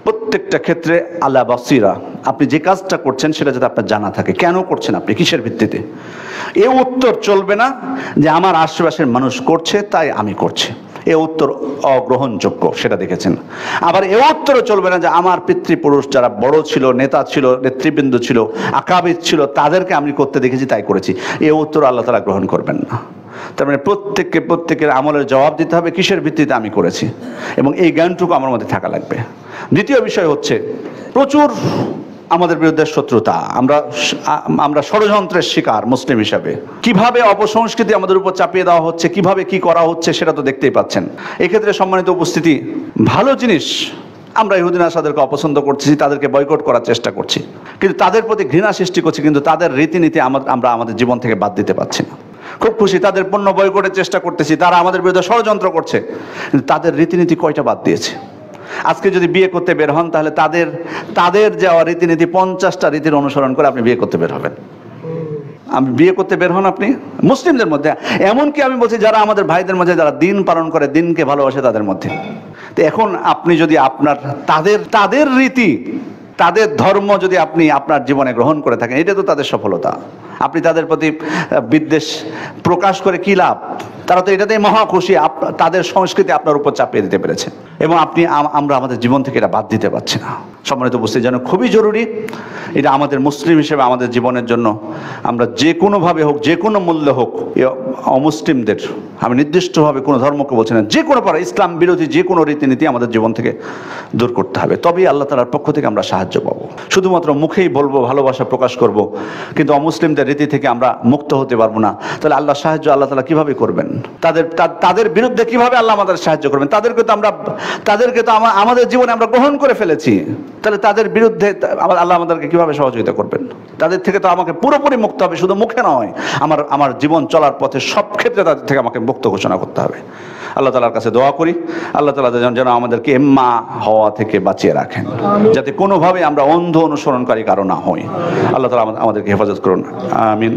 প্রত্যেকটা ক্ষেত্রে আলা বাসিরা, আপনি যে কাজটা করছেন সেটা যাতে আপনার জানা থাকে, কেন করছেন আপনি, কিসের ভিত্তিতে। এ উত্তর চলবে না যে আমার আশেপাশের মানুষ করছে তাই আমি করছি, এ উত্তর অগ্রহণযোগ্য, সেটা দেখেছেন। আবার এ উত্তরও চলবে না যে আমার পিতৃপুরুষ যারা বড় ছিল, নেতা ছিল, নেতৃবৃন্দ ছিল, আকাবিদ ছিল, তাদেরকে আমি করতে দেখেছি তাই করেছি, এ উত্তর আল্লাহ তাআলা গ্রহণ করবেন না। তার মানে প্রত্যেকের আমলের জবাব দিতে হবে কিসের ভিত্তিতে আমি করেছি, এবং এই জ্ঞানটুকু আমার মধ্যে থাকা লাগবে। দ্বিতীয় বিষয় হচ্ছে প্রচুর আমাদের বিরুদ্ধে শত্রুতা, আমরা ষড়যন্ত্রের শিকার মুসলিম হিসাবে। কিভাবে অপসংস্কৃতি আমাদের উপর চাপিয়ে দেওয়া হচ্ছে, কিভাবে কি করা হচ্ছে সেটা তো দেখতেই পাচ্ছেন। এক্ষেত্রে সম্মানিত উপস্থিতি, ভালো জিনিস, আমরা ইহুদি নাসারদেরকে অপছন্দ করছি, তাদেরকে বয়কট করার চেষ্টা করছি, কিন্তু তাদের প্রতি ঘৃণা সৃষ্টি করছি, কিন্তু তাদের রীতিনীতি আমরা আমাদের জীবন থেকে বাদ দিতে পারছি না। খুব খুশি, তাদের পণ্য বয়কটের চেষ্টা করতেছি, তারা আমাদের বিরুদ্ধে ষড়যন্ত্র করছে, কিন্তু তাদের রীতিনীতি কয়টা বাদ দিয়েছে। আজকে যদি বিয়ে করতে বের হন, তাহলে তাদের যাওয়া রীতিনীতি 50টা রীতির অনুসরণ করে আপনি বিয়ে করতে বের হবেন। আমি বিয়ে করতে বের হন আপনি মুসলিমদের মধ্যে, এমনকি আমি বলছি যারা আমাদের ভাইদের মধ্যে যারা দিন পালন করে, দিনকে ভালোবাসে, তাদের মধ্যে। তো এখন আপনি যদি তাদের রীতি, তাদের ধর্ম যদি আপনি আপনার জীবনে গ্রহণ করে থাকেন, এটা তো তাদের সফলতা। আপনি তাদের প্রতি বিদ্বেষ প্রকাশ করে কি লাভ? তারা তো এটাতেই মহা খুশি, তাদের সংস্কৃতি আপনার উপর চাপিয়ে দিতে পেরেছে, এবং আমরা আমাদের জীবন থেকে এটা বাদ দিতে পারছি না। সম্মানিত উপস্থিতি, যেন খুবই জরুরি এটা আমাদের মুসলিম হিসেবে আমাদের জীবনের জন্য, আমরা যে কোনোভাবে হোক, যে কোনো মূল্যে হোক, অমুসলিমদের, আমি নির্দিষ্টভাবে কোনো ধর্মকে বলছি না, যে কোনো ইসলাম বিরোধী যে কোনো রীতিনীতি আমাদের জীবন থেকে দূর করতে হবে, তবেই আল্লাহ তাআলার পক্ষ থেকে আমরা সাহায্য পাবো। শুধুমাত্র মুখেই বলবো, ভালোবাসা প্রকাশ করব, কিন্তু অমুসলিমদের রীতি থেকে আমরা মুক্ত হতে পারবো না, তাহলে আল্লাহ সাহায্য আল্লাহ তাআলা কিভাবে করবেন? তাদের বিরুদ্ধে কিভাবে আল্লাহ আমাদের সাহায্য করবেন? তাদেরকে তো আমাদের জীবনে আমরা গ্রহণ করে ফেলেছি, তাহলে তাদের বিরুদ্ধে আল্লাহ আমাদেরকে কিভাবে সহযোগিতা করবেন? তাদের থেকে তো আমাকে পুরোপুরি মুক্ত হবে, শুধু মুখে নয়, আমার জীবন চলার পথে সব ক্ষেত্রে তাদের থেকে আমাকে মুক্ত ঘোষণা করতে হবে। আল্লাহ তাআলার কাছে দোয়া করি, আল্লাহ তাআলা যেন আমাদেরকে এম্মা হওয়া থেকে বাঁচিয়ে রাখেন, যাতে কোনোভাবে আমরা অন্ধ অনুসরণকারী কারো না হই। আল্লাহ তাআলা আমাদেরকে হেফাজত করুন, আমিন।